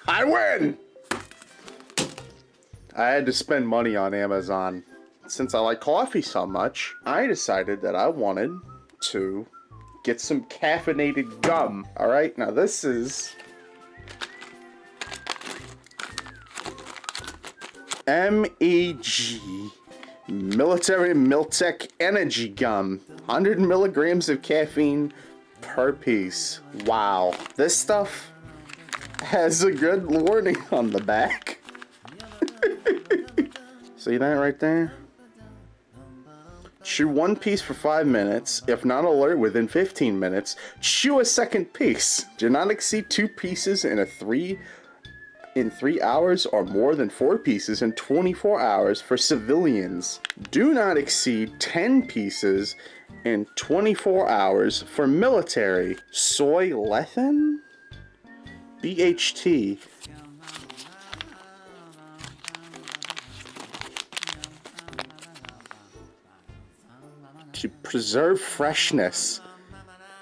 I win! I had to spend money on Amazon. Since I like coffee so much, I decided that I wanted to get some caffeinated gum. Alright, now this is MEG Military Miltech Energy Gum. 100 milligrams of caffeine per piece. Wow. This stuff has a good warning on the back. See that right there? Chew one piece for 5 minutes. If not alert within 15 minutes, chew a second piece. Do not exceed 2 pieces in 3 hours or more than 4 pieces in 24 hours for civilians. Do not exceed 10 pieces in 24 hours for military. Soy lecithin? BHT. To preserve freshness.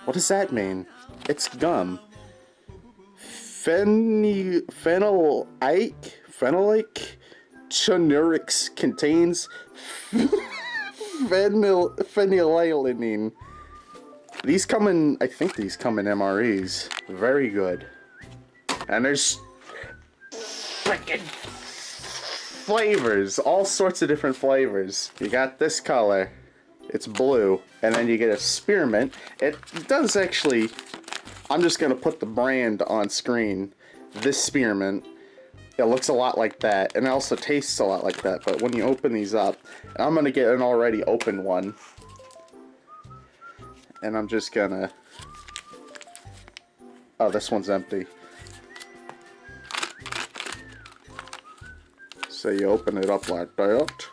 What does that mean? It's gum. Phenylate tellurics contains phenylalanine. These come in, I think these come in MREs. Very good. And there's freaking flavors, all sorts of different flavors. You got this color, it's blue, and then you get a spearmint. It does actually, I'm just gonna put the brand on screen. This spearmint, it looks a lot like that, and it also tastes a lot like that, but when you open these up, and I'm gonna get an already open one, and I'm just gonna, oh, this one's empty. So you open it up like that,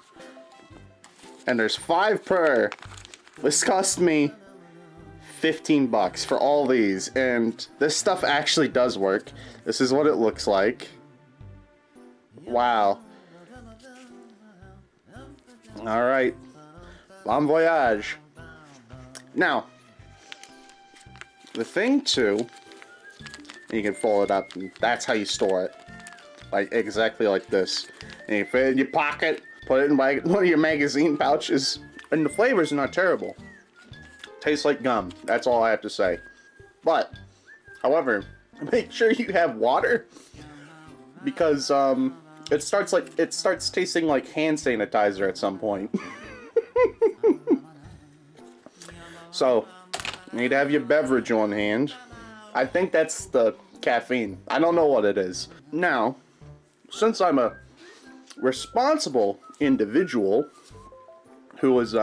and there's 5 per. This cost me $15 for all these, and this stuff actually does work. This is what it looks like. Wow. Alright. Bon voyage. Now, the thing too, you can fold it up, and that's how you store it. Like, exactly like this. And you fit it in your pocket, put it in one of your magazine pouches, and the flavors are not terrible. Tastes like gum. That's all I have to say. But, however, make sure you have water, because it starts tasting like hand sanitizer at some point. So, you need to have your beverage on hand. I think that's the caffeine. I don't know what it is. Now, since I'm a responsible individual who was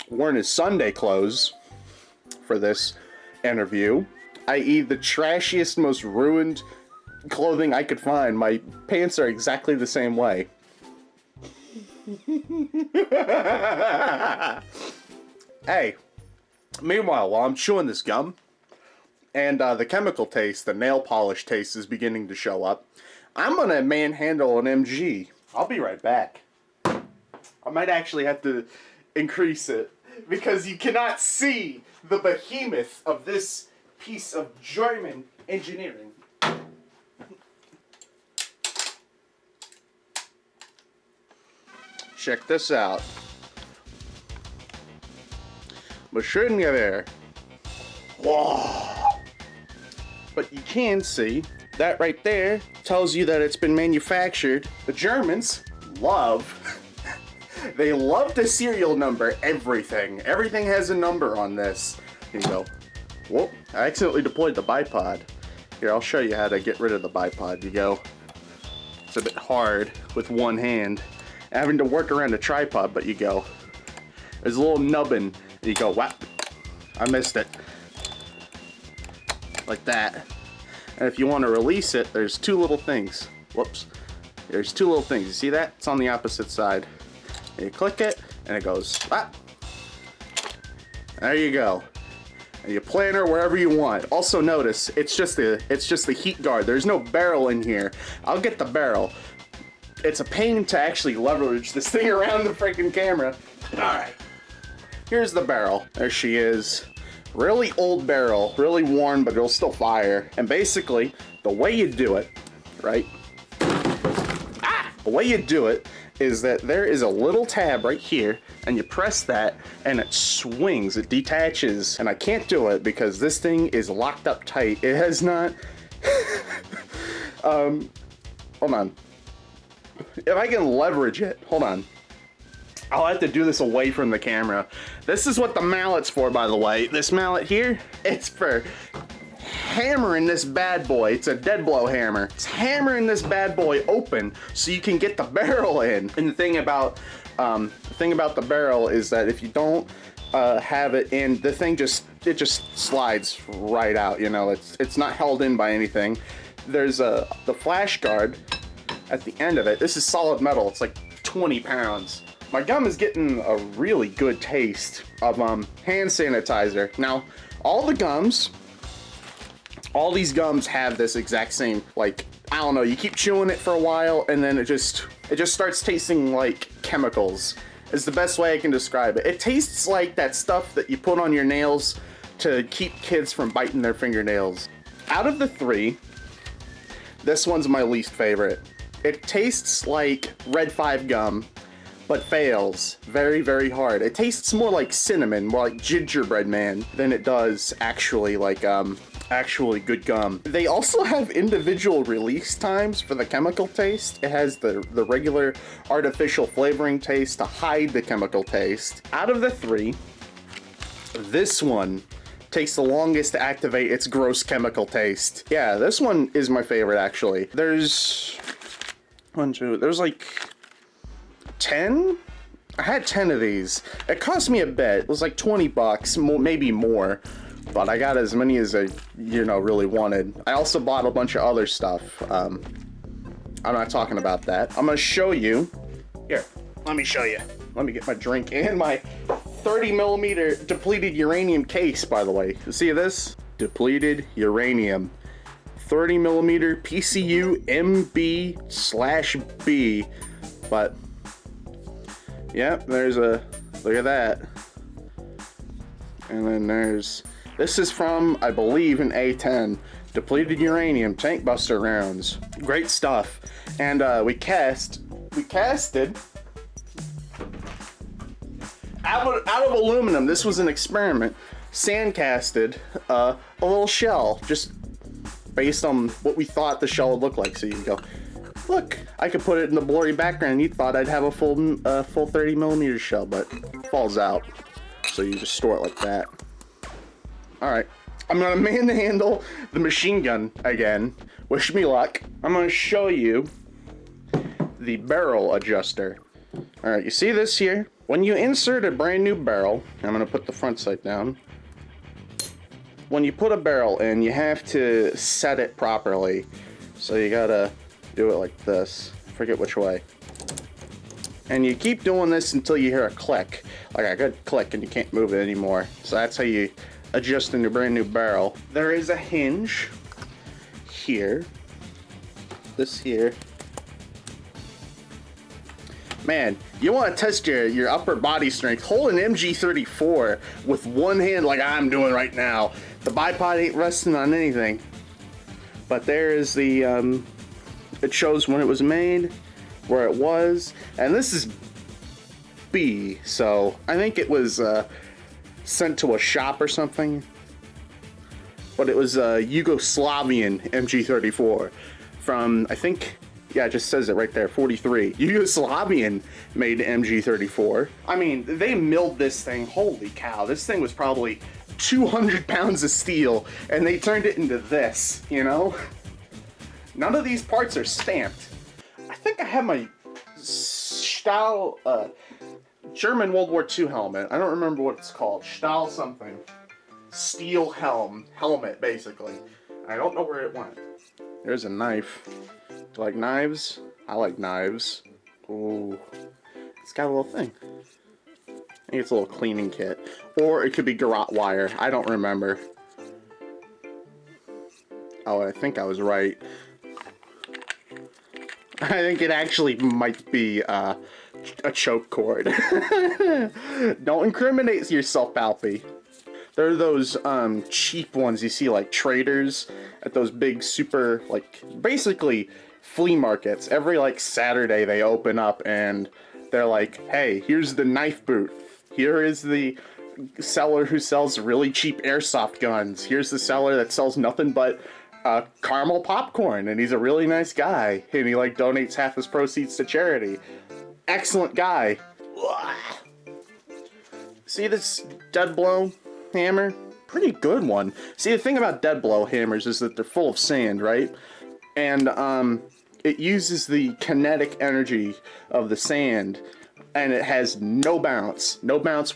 wearing his Sunday clothes for this interview, i.e. the trashiest, most ruined clothing I could find. My pants are exactly the same way. Hey, meanwhile, while I'm chewing this gum, and the chemical taste, the nail polish taste is beginning to show up, I'm gonna manhandle an MG. I'll be right back. I might actually have to increase it, because you cannot see the behemoth of this piece of German engineering. Check this out. Machinegun. Whoa! But you can see that right there tells you that it's been manufactured. The Germans love, they love to serial number everything. Everything has a number on this. Here you go. Whoop, I accidentally deployed the bipod. Here, I'll show you how to get rid of the bipod. You go, it's a bit hard with one hand. Having to work around a tripod, but you go. There's a little nubbin, and you go, whap. I missed it. Like that. And if you want to release it, there's 2 little things. Whoops. There's 2 little things. You see that? It's on the opposite side. And you click it, and it goes, whap. There you go. And you plan her wherever you want. Also notice, it's just the heat guard. There's no barrel in here. I'll get the barrel. It's a pain to actually leverage this thing around the freaking camera. Alright. Here's the barrel. There she is. Really old barrel, really worn, but it'll still fire. And basically, the way you do it, right? The way you do it is that there is a little tab right here, and you press that, and it swings, it detaches. And I can't do it because this thing is locked up tight. It has not... hold on. If I can leverage it, hold on. I'll have to do this away from the camera. This is what the mallet's for, by the way. This mallet here, it's for hammering this bad boy. It's a dead blow hammer. It's hammering this bad boy open so you can get the barrel in. And the thing about the barrel is that if you don't have it in, the thing just slides right out. You know, it's not held in by anything. There's the flash guard at the end of it. This is solid metal. It's like 20 pounds. My gum is getting a really good taste of hand sanitizer. Now, all these gums have this exact same, like, I don't know, you keep chewing it for a while and then it just starts tasting like chemicals. Is the best way I can describe it. It tastes like that stuff that you put on your nails to keep kids from biting their fingernails. Out of the three, this one's my least favorite. It tastes like Red 5 gum, but fails very, very hard. It tastes more like cinnamon, more like gingerbread man, than it does actually like actually good gum. They also have individual release times for the chemical taste. It has the regular artificial flavoring taste to hide the chemical taste. Out of the three, this one takes the longest to activate its gross chemical taste. Yeah, this one is my favorite actually. There's like 10? I had 10 of these. It cost me a bit. It was like 20 bucks, maybe more. But I got as many as I, really wanted. I also bought a bunch of other stuff. I'm not talking about that. I'm gonna show you. Here, let me show you. Let me get my drink and my 30mm depleted uranium case, by the way. You see this? Depleted uranium. 30mm PCU MB/B. But, yep, there's a, look at that. And then this is from, I believe, an A10. Depleted uranium tank buster rounds. Great stuff. And we casted out of aluminum. This was an experiment. Sand casted a little shell, just based on what we thought the shell would look like. So you can go, look, I could put it in the blurry background. You thought I'd have a full 30mm shell, but it falls out. So you just store it like that. All right, I'm gonna manhandle the machine gun again. Wish me luck. I'm gonna show you the barrel adjuster. All right, you see this here? When you insert a brand new barrel, I'm gonna put the front sight down. When you put a barrel in, you have to set it properly. So you gotta do it like this. Forget which way. And you keep doing this until you hear a click. Like a good click and you can't move it anymore. So that's how you adjust in your brand new barrel. There is a hinge here. This here. Man, you want to test your upper body strength. Hold an MG34 with one hand like I'm doing right now. The bipod ain't resting on anything. But there is the, it shows when it was made, where it was, and this is B, so I think it was sent to a shop or something. But it was a Yugoslavian MG34 from, I think, yeah, it just says it right there, 43. Yugoslavian made MG34. I mean, they milled this thing. Holy cow, this thing was probably 200 pounds of steel, and they turned it into this, you know? None of these parts are stamped. I think I have my Stahl, German World War II helmet. I don't remember what it's called. Stahl something. Steel helmet, basically. I don't know where it went. There's a knife. Do you like knives? I like knives. Ooh. It's got a little thing. I think it's a little cleaning kit. Or it could be garrote wire. I don't remember. Oh, I think I was right. I think it actually might be a choke cord. Don't incriminate yourself, Palpy. They're those cheap ones you see like traders at those big super, like, basically flea markets. Every like Saturday they open up and they're like, hey, here's the knife boot. Here is the seller who sells really cheap airsoft guns. Here's the seller that sells nothing but caramel popcorn, and he's a really nice guy, and he like donates half his proceeds to charity. Excellent guy. See this dead blow hammer? Pretty good one. See, the thing about dead blow hammers is that they're full of sand, right? And it uses the kinetic energy of the sand, and it has no bounce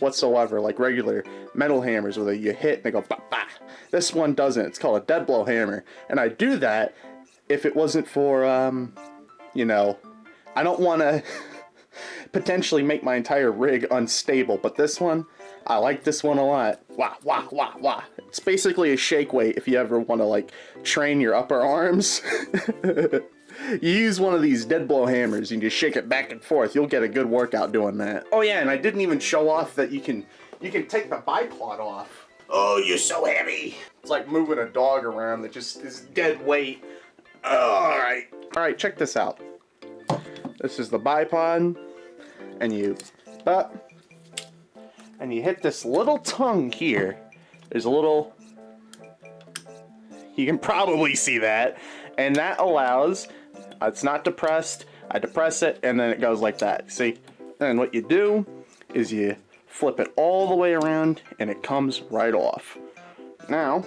whatsoever, like regular metal hammers where you hit and they go bah, bah. This one doesn't. It's called a dead blow hammer, and I do that if it wasn't for you know, I don't want to potentially make my entire rig unstable, but this one, I like this one a lot. Wah, wah, wah, wah. It's basically a shake weight if you ever want to like train your upper arms. You use one of these dead blow hammers and you shake it back and forth. You'll get a good workout doing that. Oh yeah, and I didn't even show off that you can take the bipod off. Oh, you're so heavy. It's like moving a dog around that just is dead weight. All right, check this out. This is the bipod, and you hit this little tongue here. There's a little, you can probably see that, and that allows, it's not depressed, I depress it, and then it goes like that, see? And what you do is you flip it all the way around, and it comes right off. Now,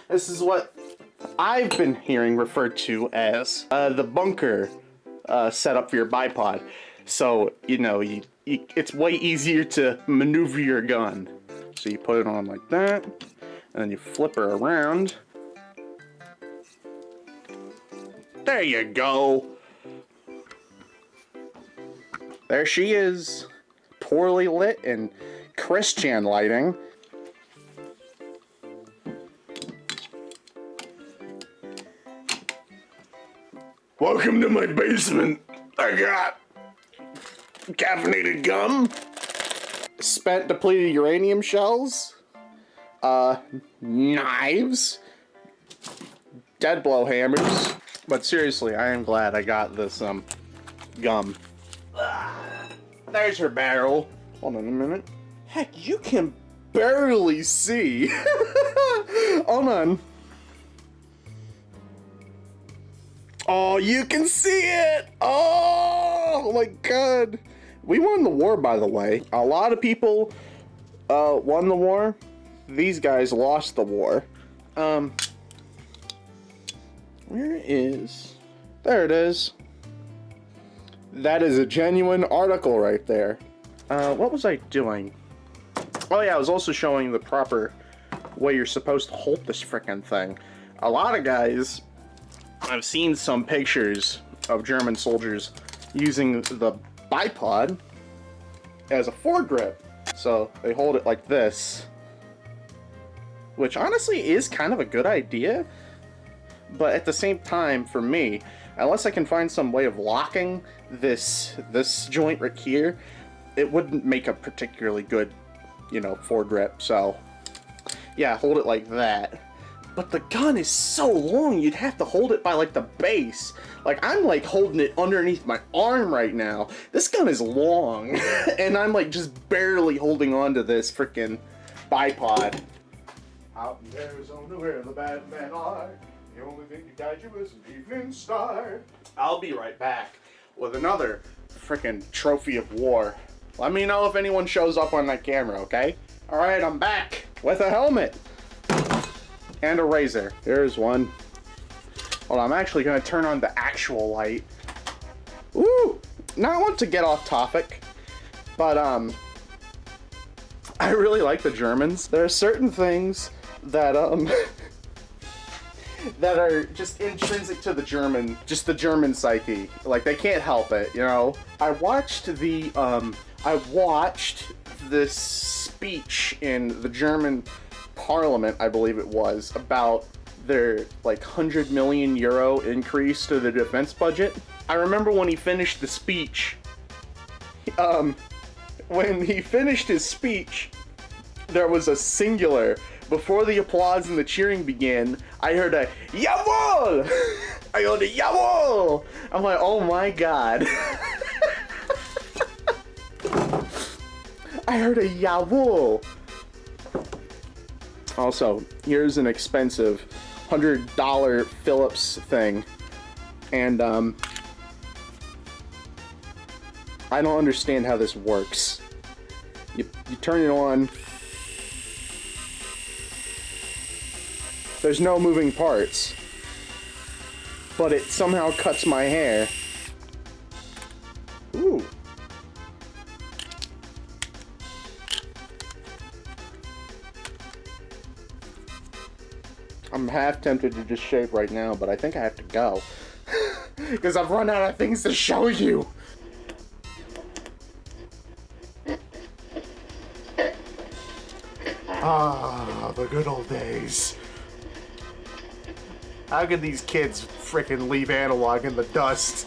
this is what I've been hearing referred to as the bunker setup for your bipod. So, you know, it's way easier to maneuver your gun. So you put it on like that, and then you flip her around. There you go. There she is. Poorly lit and Christian lighting. Welcome to my basement. I got caffeinated gum, spent depleted uranium shells, knives, dead blow hammers. But seriously, I am glad I got this gum. There's her barrel. Hold on a minute. Heck, you can barely see. Hold on. Oh, you can see it! Oh my god. We won the war, by the way. A lot of people won the war. These guys lost the war. Where is... There it is. That is a genuine article right there. What was I doing? Oh yeah, I was also showing the proper way you're supposed to hold this frickin' thing. A lot of guys... I've seen some pictures of German soldiers using the bipod as a foregrip. So they hold it like this, which honestly is kind of a good idea. But at the same time, for me, unless I can find some way of locking this joint right here, it wouldn't make a particularly good, you know, foregrip. So yeah, hold it like that. But the gun is so long, you'd have to hold it by, like, the base. Like, I'm, like, holding it underneath my arm right now. This gun is long, and I'm, like, just barely holding on to this frickin' bipod. Out in Arizona where the bad men are, the only thing to guide you is an evening star. I'll be right back with another frickin' trophy of war. Let me know if anyone shows up on that camera, okay? Alright, I'm back with a helmet. And a razor. There's one. Hold on, I'm actually gonna turn on the actual light. Ooh! Now I want to get off topic, but I really like the Germans. There are certain things that that are just intrinsic to the German, just the German psyche. Like, they can't help it, you know? I watched this speech in the German Parliament, I believe it was, about their like 100 million euro increase to the defense budget. I remember when he finished the speech, there was a singular. Before the applause and the cheering began, I heard a "Jawohl!" I heard a "Jawohl!" I'm like, oh my god. I heard a "Jawohl!" Also, here's an expensive $100 Philips thing. And, I don't understand how this works. You turn it on. There's no moving parts. But it somehow cuts my hair. Ooh. I'm half tempted to just shave right now, but I think I have to go. Because I've run out of things to show you. Ah, the good old days. How could these kids frickin' leave analog in the dust?